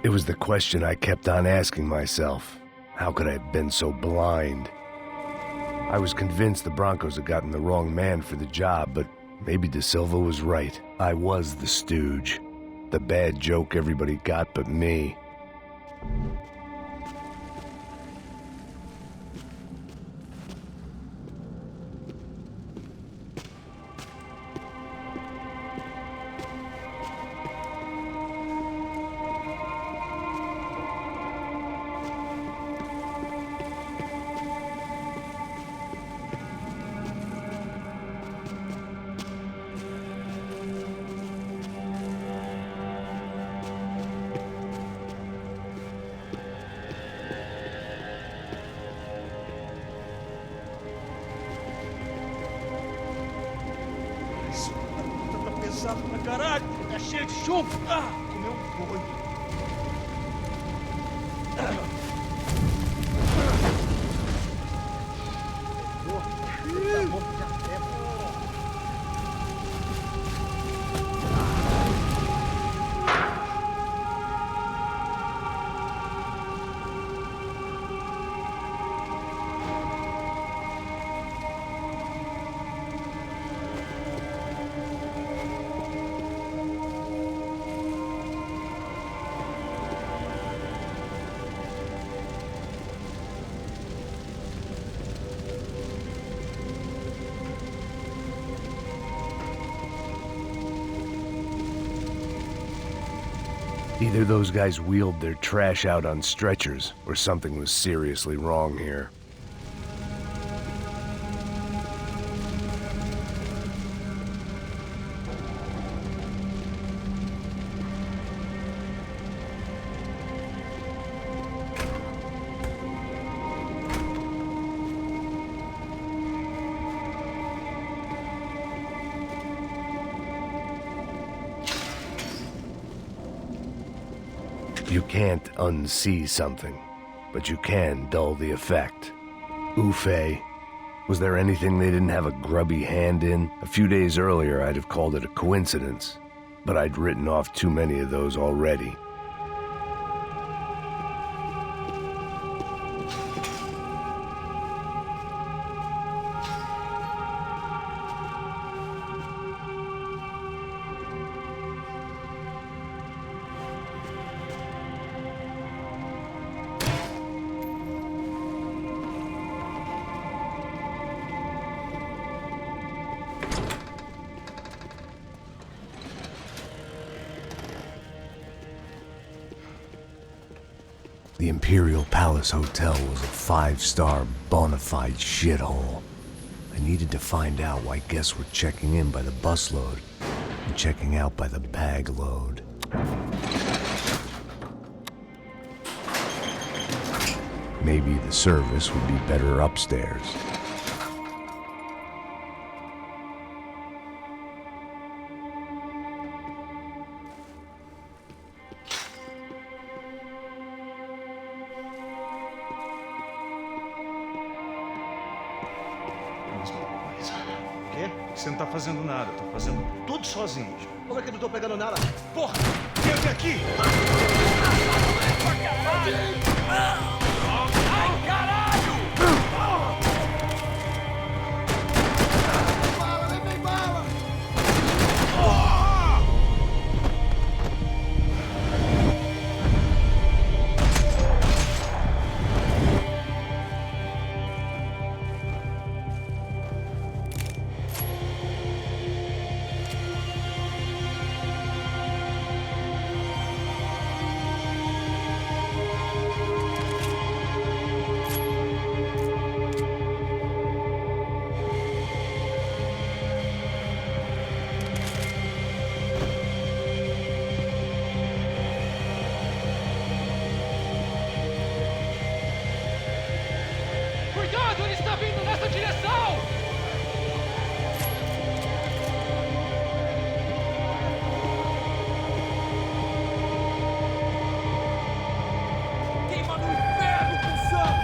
It was the question I kept on asking myself. How could I have been so blind? I was convinced the Broncos had gotten the wrong man for the job, but maybe De Silva was right. I was the stooge. The bad joke everybody got but me. Pesado pra caralho, tá cheio de chumbo. Comeu um boi. Tá bom, já é. Either those guys wheeled their trash out on stretchers, or something was seriously wrong here. You can't unsee something, but you can dull the effect. Oof-ay. Was there anything they didn't have a grubby hand in? A few days earlier, I'd have called it a coincidence, but I'd written off too many of those already. The Imperial Palace Hotel was a 5-star bona fide shithole. I needed to find out why guests were checking in by the busload and checking out by the bag load. Maybe the service would be better upstairs. Você não tá fazendo nada, tô fazendo tudo sozinho. Como é que eu não tô pegando nada? Porra! Entra aqui! Ai, caralho! Bala, levei bala! Cuidado, ele está vindo nessa direção! Queima no inferno, cuzão!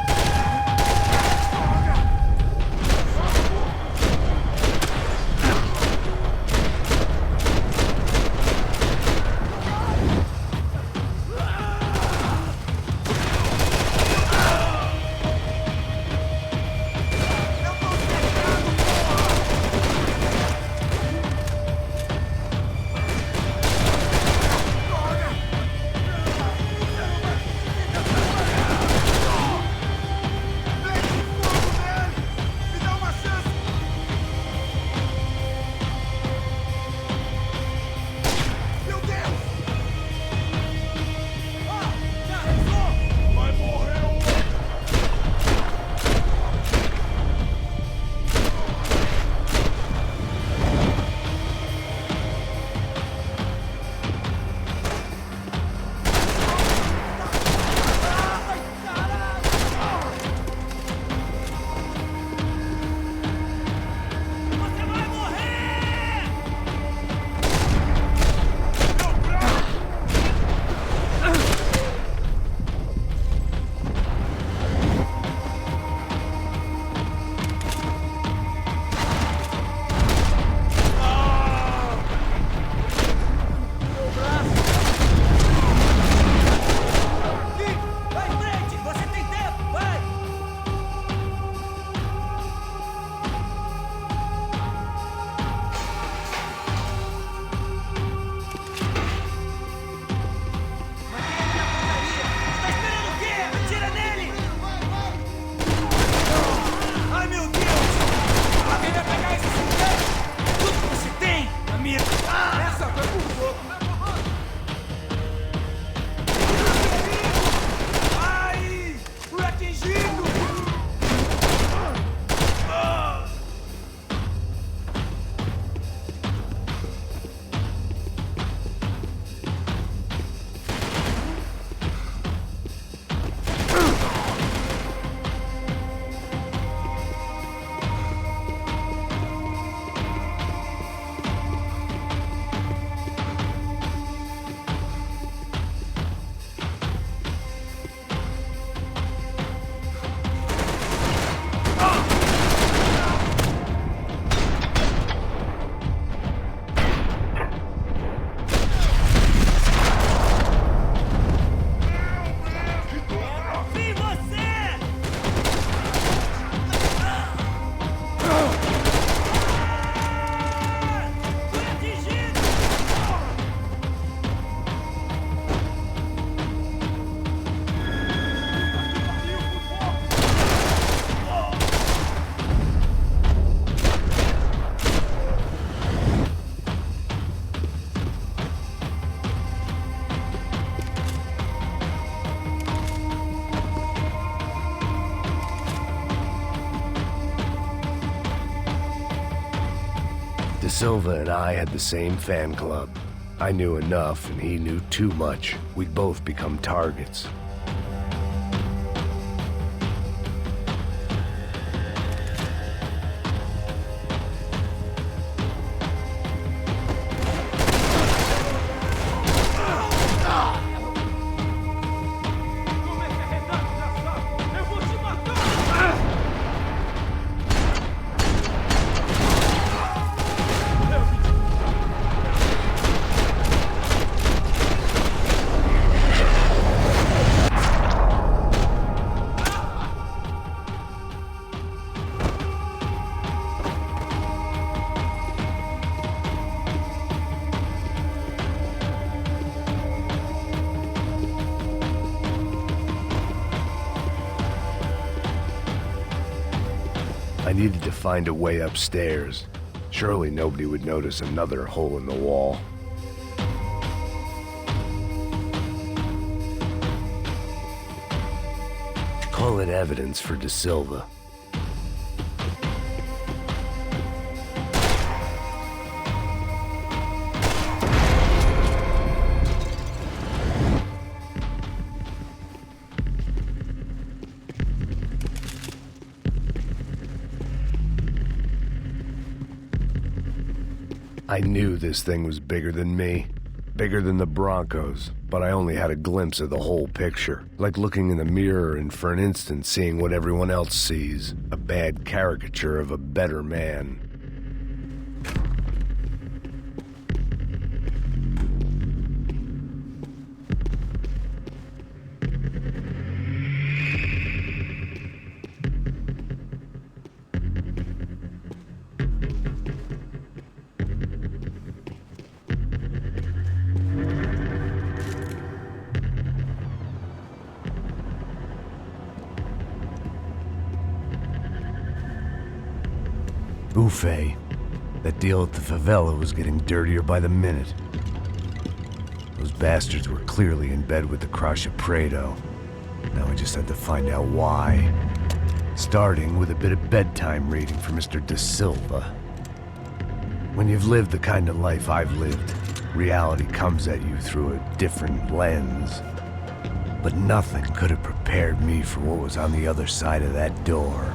Silva and I had the same fan club. I knew enough and he knew too much. We'd both become targets. I needed to find a way upstairs. Surely nobody would notice another hole in the wall. Call it evidence for De Silva. I knew this thing was bigger than me, bigger than the Broncos, but I only had a glimpse of the whole picture, like looking in the mirror and for an instant seeing what everyone else sees, a bad caricature of a better man. Buffet. That deal at the favela was getting dirtier by the minute. Those bastards were clearly in bed with the Crusher Prado. Now I just had to find out why. Starting with a bit of bedtime reading for Mr. De Silva. When you've lived the kind of life I've lived, reality comes at you through a different lens. But nothing could have prepared me for what was on the other side of that door.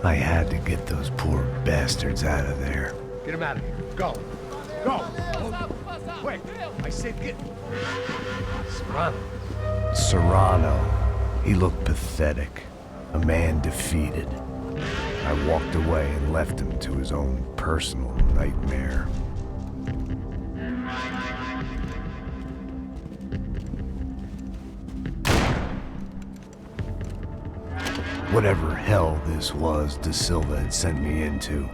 I had to get those poor bastards out of there. Get him out of here. Go. Go. Quick. I said get... Serrano. He looked pathetic. A man defeated. I walked away and left him to his own personal nightmare. Whatever hell this was De Silva had sent me into,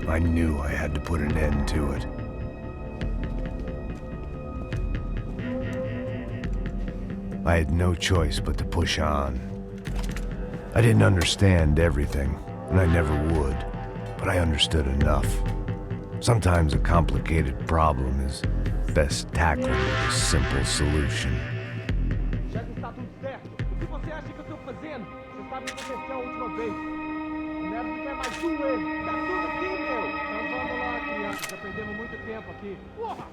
I knew I had to put an end to it. I had no choice but to push on. I didn't understand everything, and I never would, but I understood enough. Sometimes a complicated problem is best tackled with a simple solution. Já que está tudo certo, o que você acha que eu estou fazendo? Você sabe que aconteceu a última vez. Não é porque é mais ele. Tá tudo aqui, meu. Então vamos lá, criança. Já perdemos muito tempo aqui. Porra!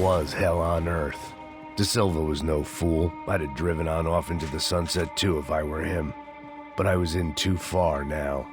was hell on earth. De Silva was no fool. I'd have driven on off into the sunset too if I were him. But I was in too far now.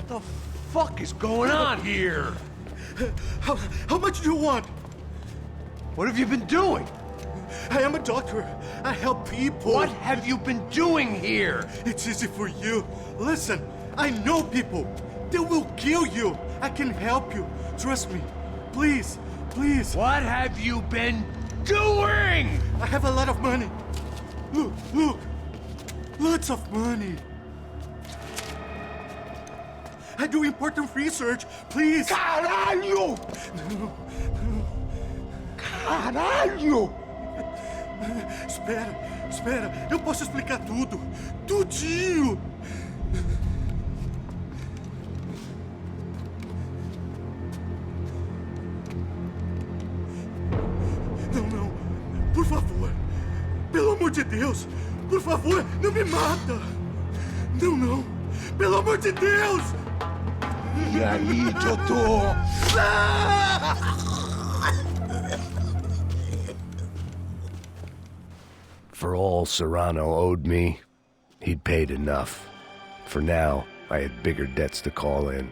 What the fuck is going on here? How much do you want? What have you been doing? I am a doctor. I help people. What have you been doing here? It's easy for you. Listen, I know people. They will kill you. I can help you. Trust me. Please, please. What have you been doing? I have a lot of money. Look, look. Lots of money. I do important research. Please. Caralho! Caralho! Espera, espera. Eu posso explicar tudo. Tudinho. Não, não. Por favor. Pelo amor de Deus. Por favor, não me mata. Não, não. Pelo amor de Deus. E aí, doutor? For all Serrano owed me, he'd paid enough. For now, I had bigger debts to call in.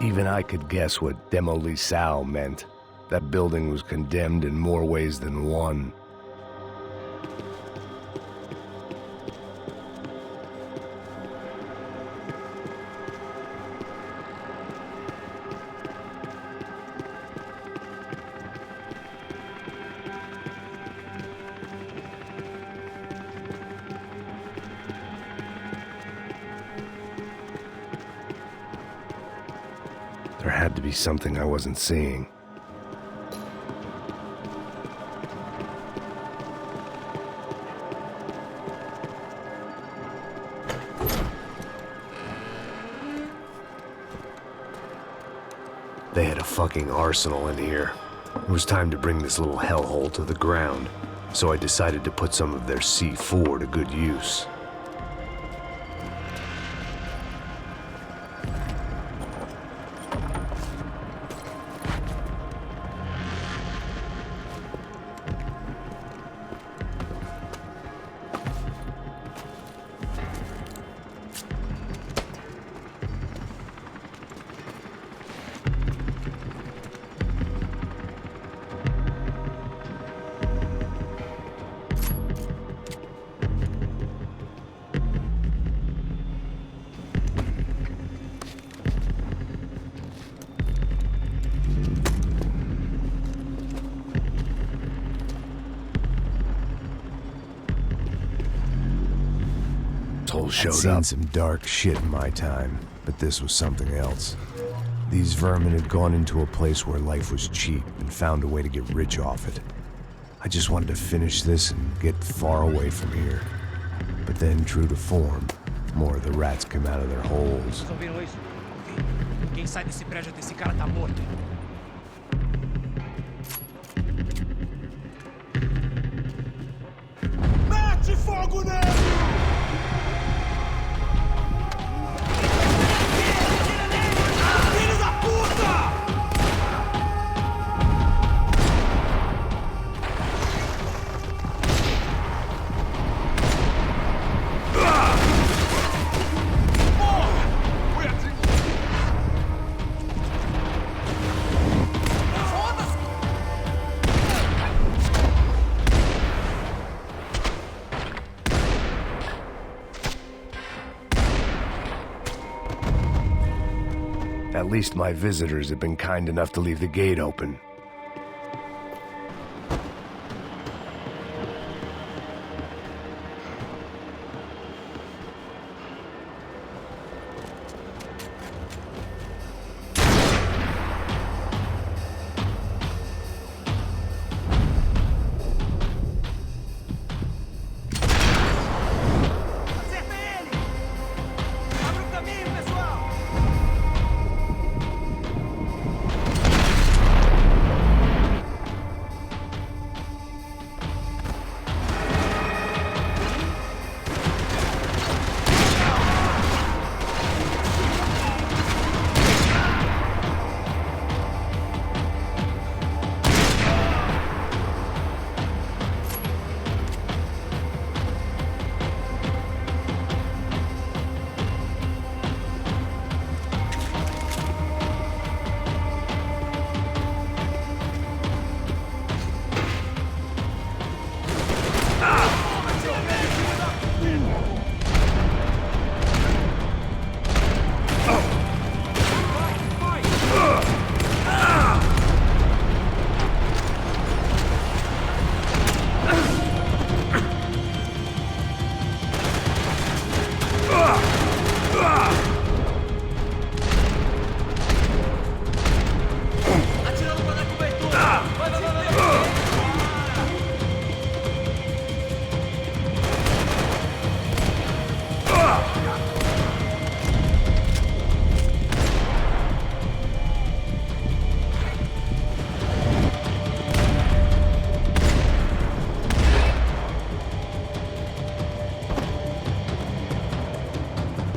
Even I could guess what demolissao meant. That building was condemned in more ways than one. There had to be something I wasn't seeing. They had a fucking arsenal in here. It was time to bring this little hellhole to the ground, so I decided to put some of their C4 to good use. I'd seen some dark shit in my time, but this was something else. These vermin had gone into a place where life was cheap and found a way to get rich off it. I just wanted to finish this and get far away from here. But then, true to form, more of the rats came out of their holes. Vocês ouviram isso? Quem sai desse prédio desse cara tá morto. Mete fogo nele! At least my visitors have been kind enough to leave the gate open.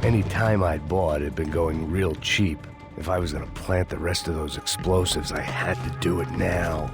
Any time I'd bought had been going real cheap. If I was gonna plant the rest of those explosives, I had to do it now.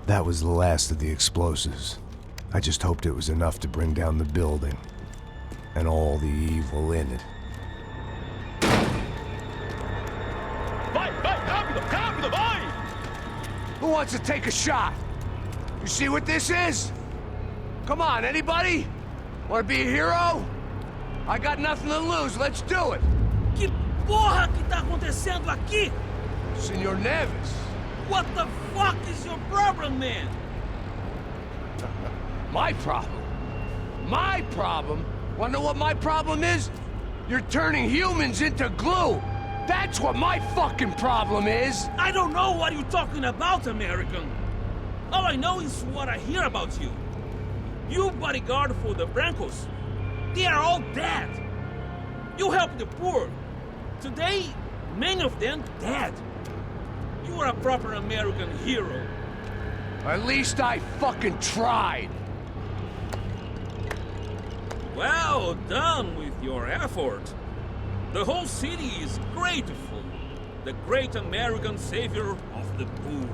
That was the last of the explosives. I just hoped it was enough to bring down the building and all the evil in it. Vai, vai, rápido, rápido, vai! Who wants to take a shot? You see what this is? Come on, anybody? Want to be a hero? I got nothing to lose, let's do it! Que porra que tá acontecendo aqui? Senor Neves. What the fuck is your problem, man? My problem? My problem? Wanna know what my problem is? You're turning humans into glue! That's what my fucking problem is! I don't know what you're talking about, American. All I know is what I hear about you. You bodyguard for the Brancos. They are all dead. You help the poor. Today, many of them dead. You are a proper American hero. At least I fucking tried. Well done with your effort. The whole city is grateful. The great American savior of the poor.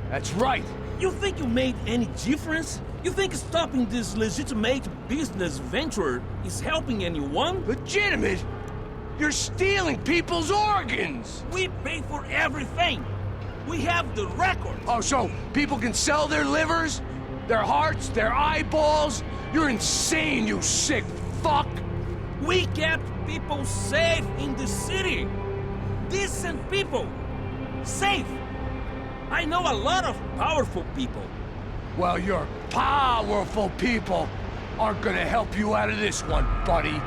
That's right. You think you made any difference? You think stopping this legitimate business venture is helping anyone? Legitimate? You're stealing people's organs! We pay for everything. We have the record. Oh, so people can sell their livers? Their hearts? Their eyeballs? You're insane, you sick fuck! We kept people safe in the city. Decent people. Safe. I know a lot of powerful people. Well, you're powerful people. aren't gonna help you out of this one, buddy.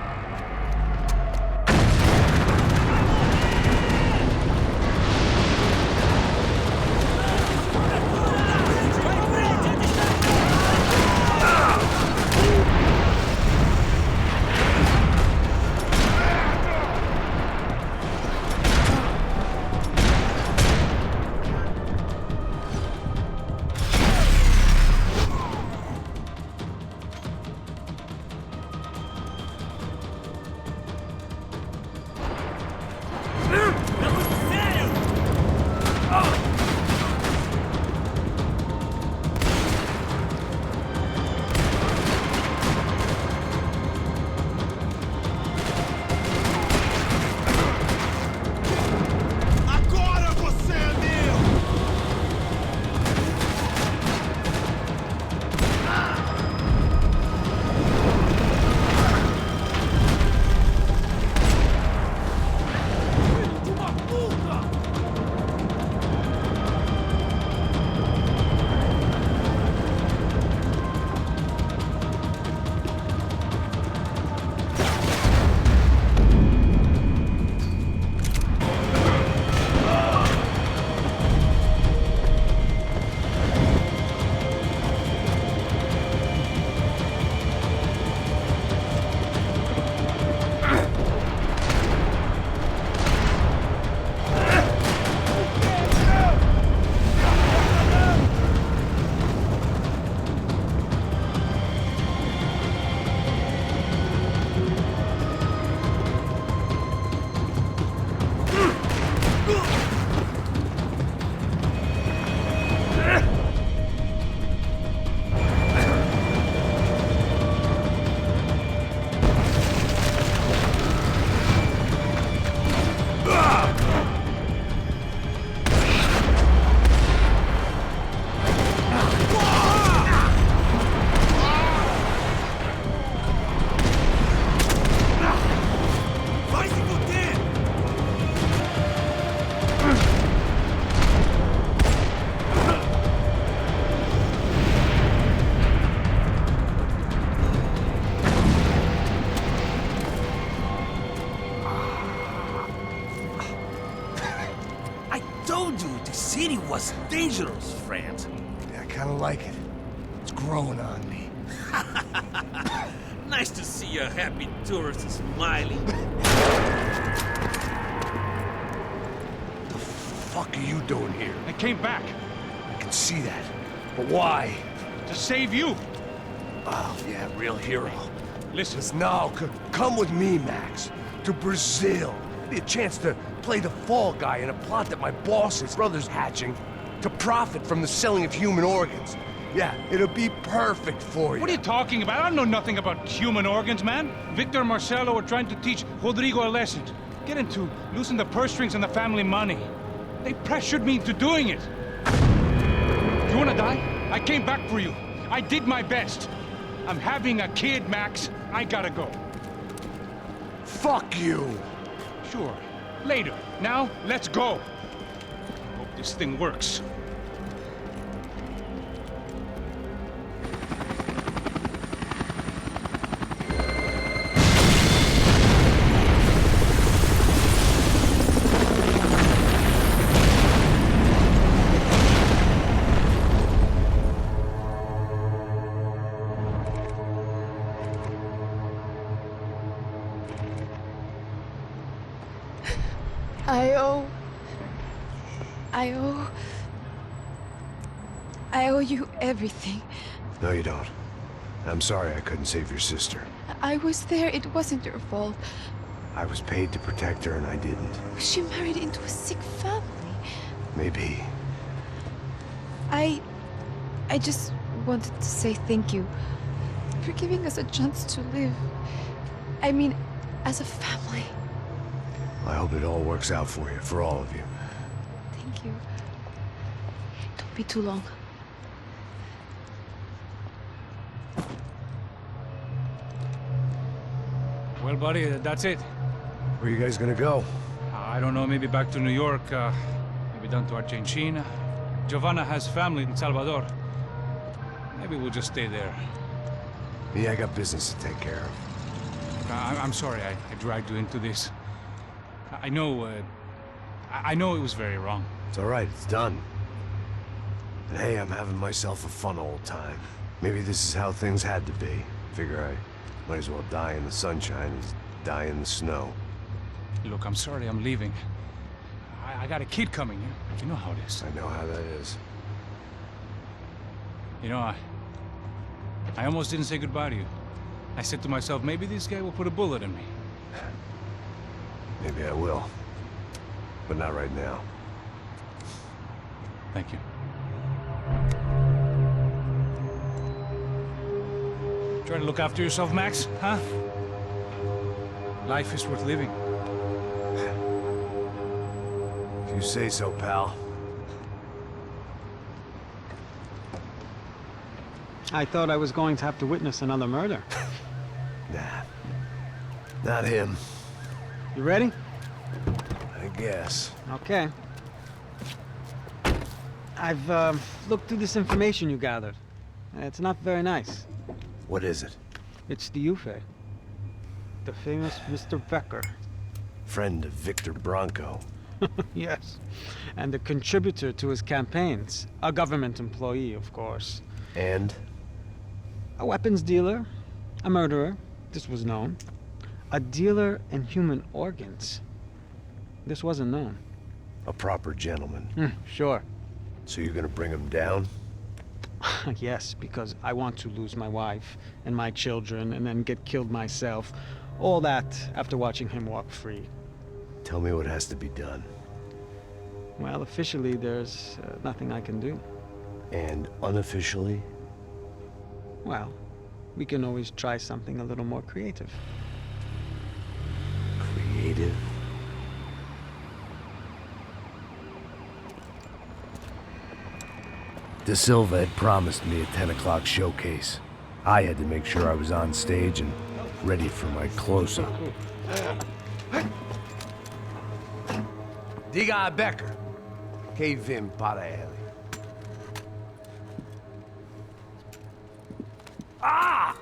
city was dangerous, friend. Yeah, I kinda like it. It's growing on me. Nice to see a happy tourist smiling. The fuck are you doing here? I came back I can see that. But why? to save you. Oh, yeah, real hero. Listen, Listen, now, come with me, Max. To Brazil. Be a chance to play the fall guy in a plot that my boss's brother's hatching to profit from the selling of human organs. Yeah, it'll be perfect for you. what are you talking about? I don't know nothing about human organs, man. Victor and Marcelo were trying to teach Rodrigo a lesson. Get him to loosen the purse strings and the family money. They pressured me into doing it. You wanna die? I came back for you. I did my best. I'm having a kid, Max. I gotta go. Fuck you! Sure. Later. Now, let's go. Hope this thing works. I owe you everything. No, you don't. I'm sorry I couldn't save your sister. I was there, it wasn't your fault. I was paid to protect her and I didn't. She married into a sick family. Maybe. I just wanted to say thank you for giving us a chance to live. I mean, as a family. I hope it all works out for you, for all of you. Thank you. Don't be too long. Well, buddy, that's it. Where you guys gonna go? I don't know, maybe back to New York, maybe down to Argentina. Giovanna has family in Salvador. Maybe we'll just stay there. Me, I got business to take care of. I'm sorry I dragged you into this. I know, I know it was very wrong. It's all right, it's done. And hey, I'm having myself a fun old time. Maybe this is how things had to be. Figure I might as well die in the sunshine as die in the snow. Look, I'm sorry I'm leaving. I got a kid coming. You know how it is. I know how that is. You know, I almost didn't say goodbye to you. I said to myself, maybe this guy will put a bullet in me. Maybe I will. But not right now. Thank you. Try to look after yourself, Max, huh? Life is worth living. If you say so, pal. I thought I was going to have to witness another murder. Nah. Not him. You ready? I guess. Okay. I've looked through this information you gathered. It's not very nice. What is it? It's the UFE. The famous Mr. Becker. Friend of Victor Bronco. Yes. And a contributor to his campaigns. A government employee, of course. And? A weapons dealer. A murderer. This was known. A dealer in human organs. This wasn't known. A proper gentleman. Sure. So you're gonna bring him down? Yes, because I want to lose my wife and my children and then get killed myself. All that after watching him walk free. Tell me what has to be done. Well, officially, there's nothing I can do. And unofficially? Well, we can always try something a little more creative. Creative? De Silva had promised me a 10 o'clock showcase. I had to make sure I was on stage and ready for my close-up. Diga a Becker. Que vim para ele. Ah!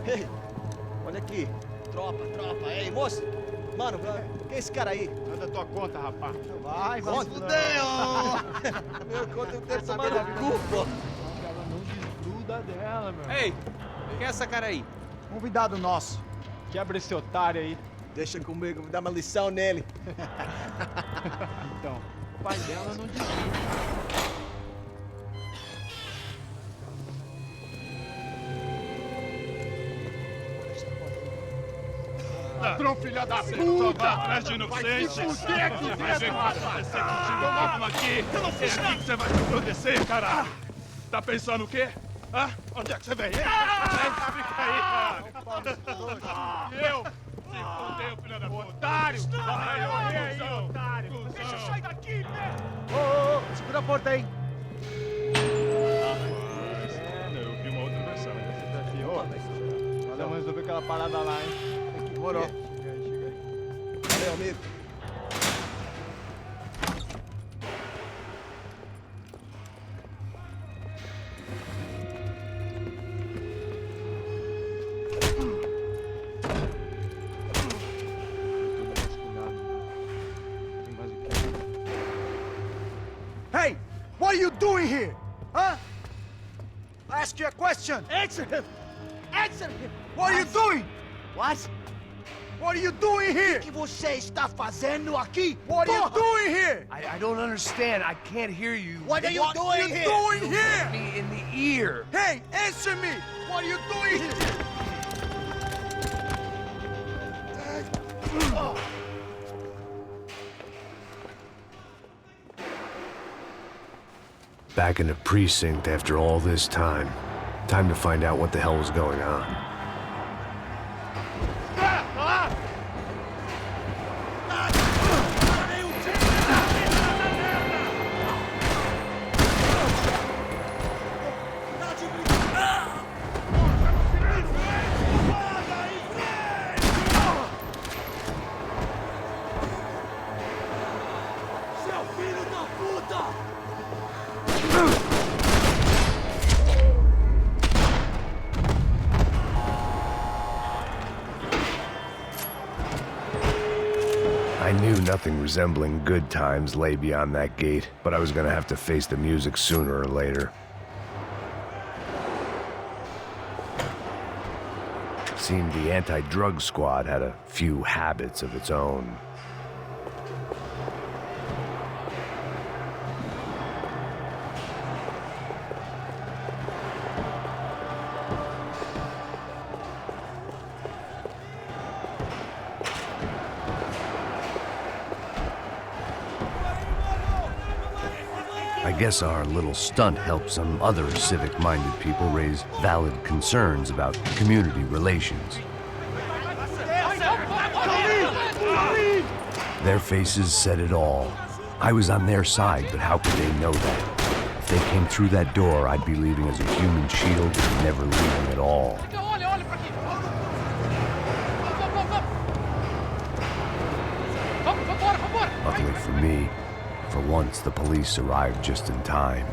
Ei, olha aqui. Tropa. Ei, moço. Mano, quem é esse cara aí? Manda tua conta, rapaz. Vai, fudeu! Meu conta eu quero saber da culpa. Ela não desgruda dela, meu. Ei, quem é essa cara aí? Convidado nosso. Quebra esse otário aí. Deixa comigo, vou dar uma lição nele. Então, o pai dela não desgruda. Ladrão, filha da puta! Atrás de inocente! Vai se fuder aqui dentro, rapaz! Vamos aqui! É aqui que você vai se proteger, cara! Tá pensando o quê? Hã? Onde é que você vem? Fica aí, cara! Eu? Se fudeu, filha da puta! Otário! Vai, morrer aí, otário! Deixa eu sair daqui, né? Ô, segura a porta aí. Eu vi uma outra versão. Vamos resolver aquela parada lá, hein? Demorou. Chega aí. Valeu, amigo. Hey! What are you doing here? Huh? I ask you a question. Answer him! Answer him! What are you doing? What? What are you doing here? O que você está fazendo aqui? What are you Porra! doing here? I don't understand. I can't hear you. What are you doing here? Doing here? Me in the ear. Hey, answer me! What are you doing here? Back in the precinct after all this time. Time to find out what the hell was going on. nothing resembling good times lay beyond that gate, but I was gonna have to face the music sooner or later. Seemed the anti-drug squad had a few habits of its own. I guess our little stunt helped some other civic-minded people raise valid concerns about community relations. Their faces said it all. I was on their side, but how could they know that? If they came through that door, I'd be leaving as a human shield and never leaving at all. Luckily for me, for once, the police arrived just in time.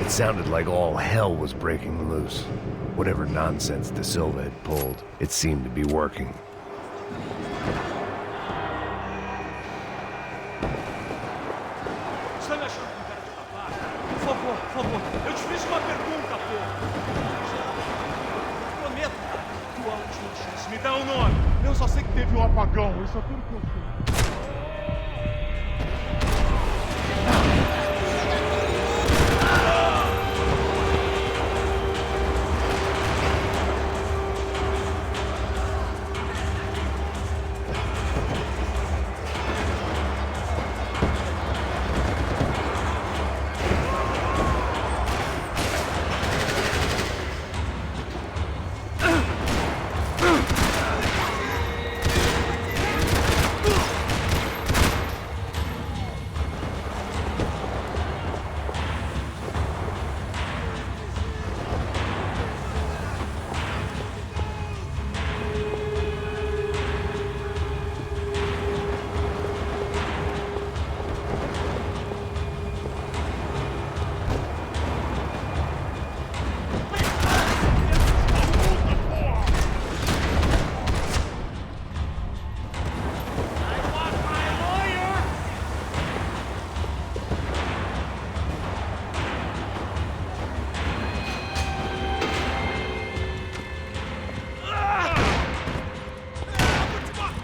It sounded like all hell was breaking loose. Whatever nonsense De Silva had pulled, it seemed to be working. Por favor, eu te fiz uma pergunta, pô. Prometo, tua última chance. Me dá um nome. Eu só sei que teve um apagão, isso é tudo que eu sei.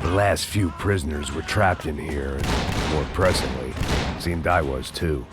The last few prisoners were trapped in here, and more pressingly, seemed I was too.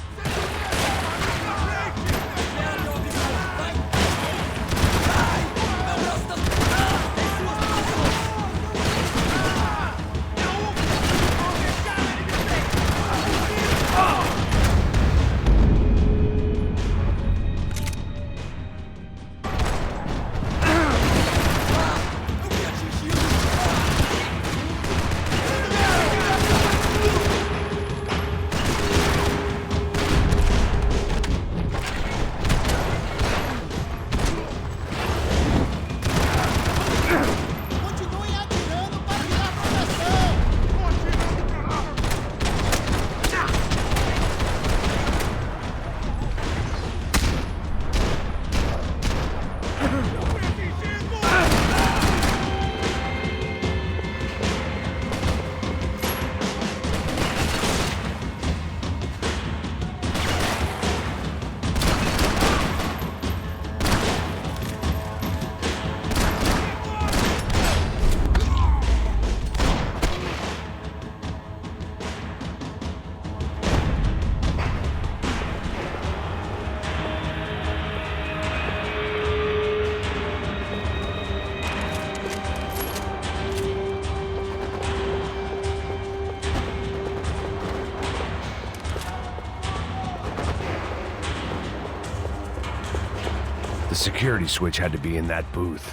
The security switch had to be in that booth.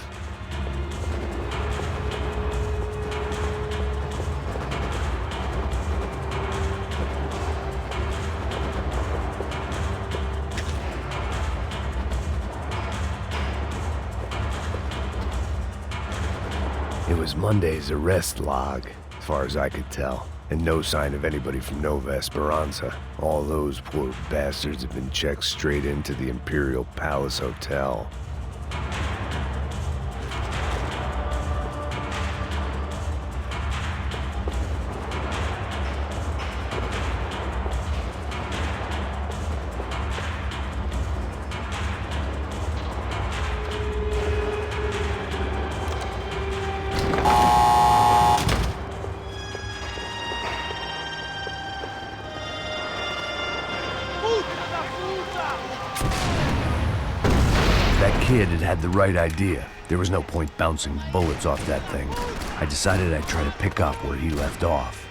It was Monday's arrest log, as far as I could tell, and no sign of anybody from Nova Esperanza. All those poor bastards have been checked straight into the Imperial Palace Hotel. That kid had the right idea. There was no point bouncing bullets off that thing. I decided I'd try to pick up where he left off.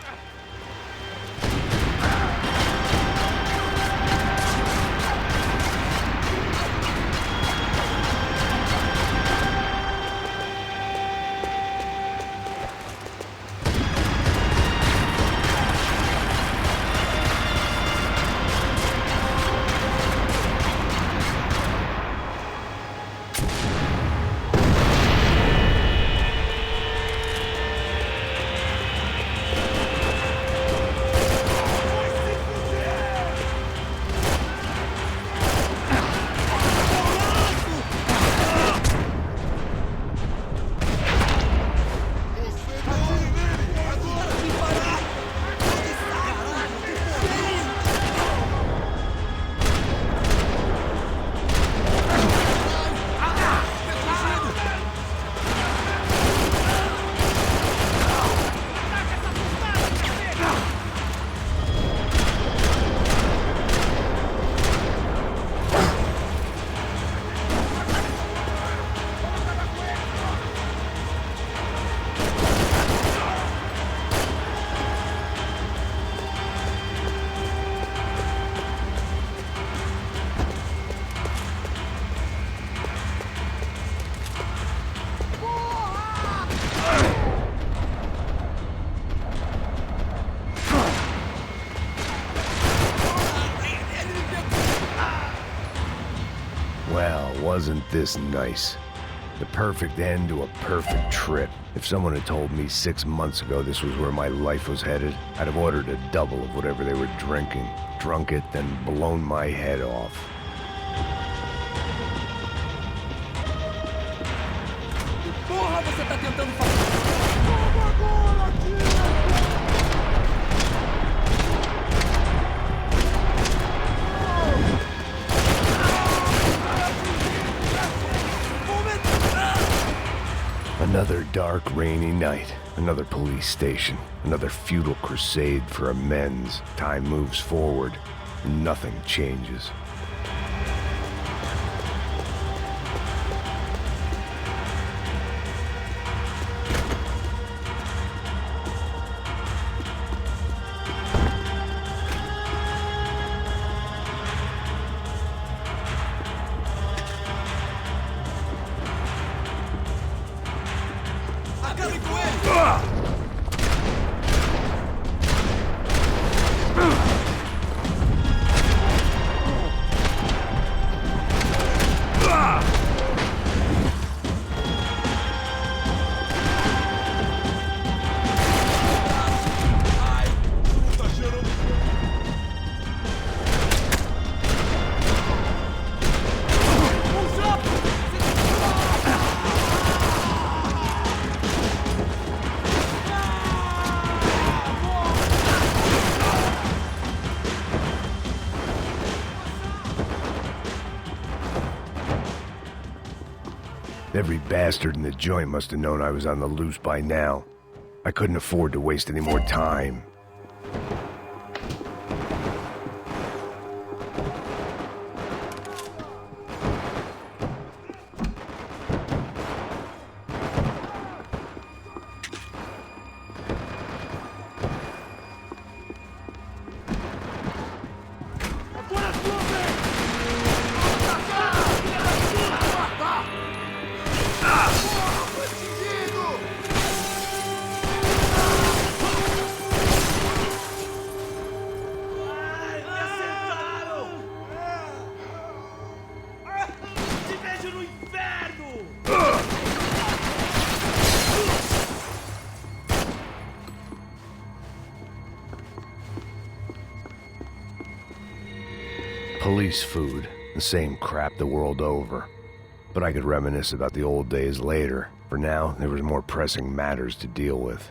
Well, wasn't this nice? The perfect end to a perfect trip. If someone had told me 6 months ago this was where my life was headed, I'd have ordered a double of whatever they were drinking, drunk it, then blown my head off. Porra, você tá tentando fazer? Vamos agora, tira! Another dark, rainy night. Another police station. Another futile crusade for amends. Time moves forward, and nothing changes. Every bastard in the joint must have known I was on the loose by now. I couldn't afford to waste any more time. Police food, the same crap the world over. But I could reminisce about the old days later. For now, there was more pressing matters to deal with.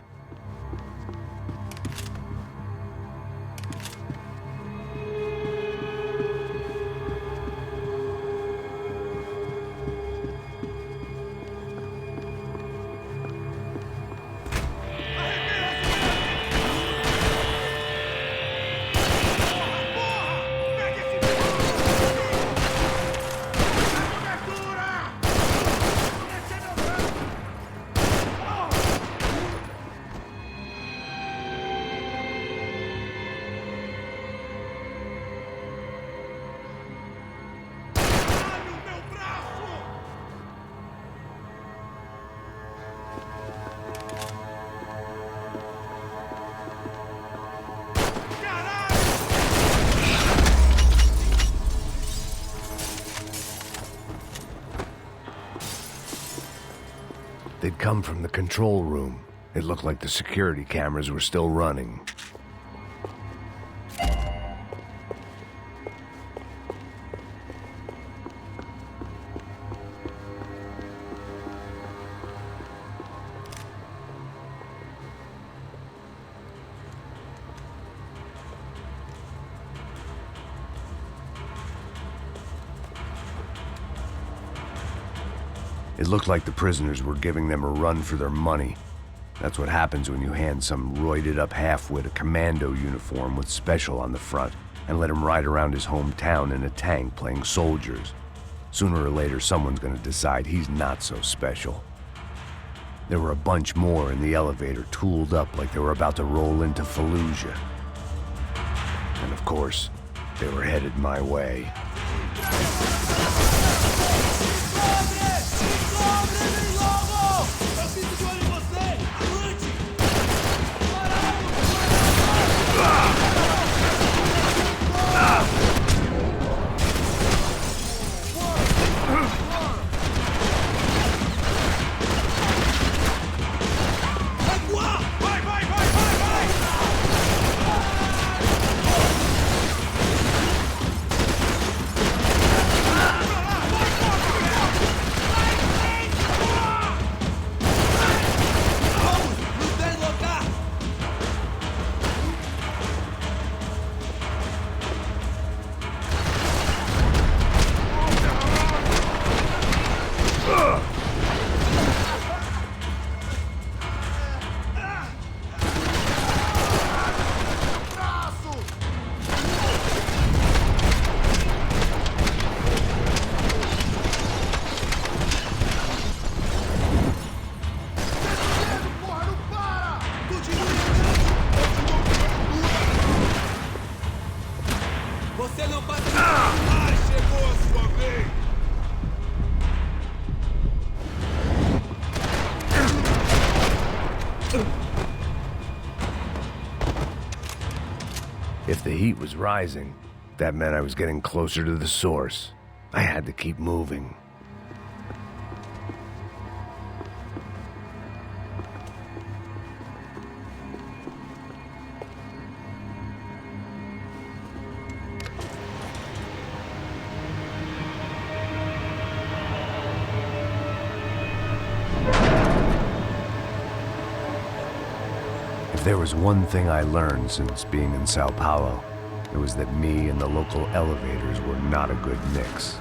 They'd come from the control room. It looked like the security cameras were still running. It looked like the prisoners were giving them a run for their money. That's what happens when you hand some roided-up halfwit a commando uniform with special on the front and let him ride around his hometown in a tank playing soldiers. Sooner or later, someone's gonna decide he's not so special. There were a bunch more in the elevator, tooled up like they were about to roll into Fallujah. And of course, they were headed my way. If the heat was rising, that meant I was getting closer to the source. I had to keep moving. If there was one thing I learned since being in Sao Paulo, it was that me and the local elevators were not a good mix.